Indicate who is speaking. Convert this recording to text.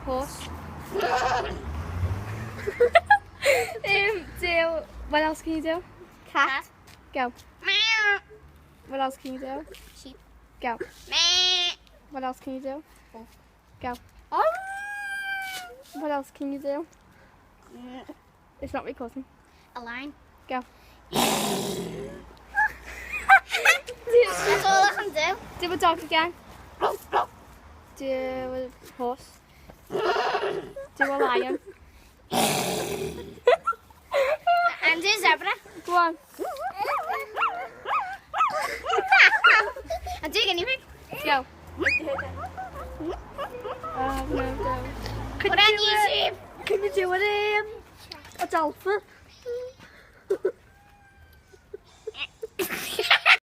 Speaker 1: Horse. Do, what else can you do?
Speaker 2: Cat.
Speaker 1: Go.
Speaker 2: Meow.
Speaker 1: What else can you do?
Speaker 2: Sheep.
Speaker 1: Go.
Speaker 2: Meow.
Speaker 1: What else can you do?
Speaker 2: Wolf.
Speaker 1: Go.
Speaker 2: Oh.
Speaker 1: What else can you do? It's not recording.
Speaker 2: A lion.
Speaker 1: Go.
Speaker 2: That's all I can do.
Speaker 1: Do a dog again. Do a horse. Do a lion.
Speaker 2: And do zebra.
Speaker 1: Go on.
Speaker 2: And do guinea pig.
Speaker 1: Go. No, go.
Speaker 2: Put on YouTube.
Speaker 1: Can you do it a dolphin?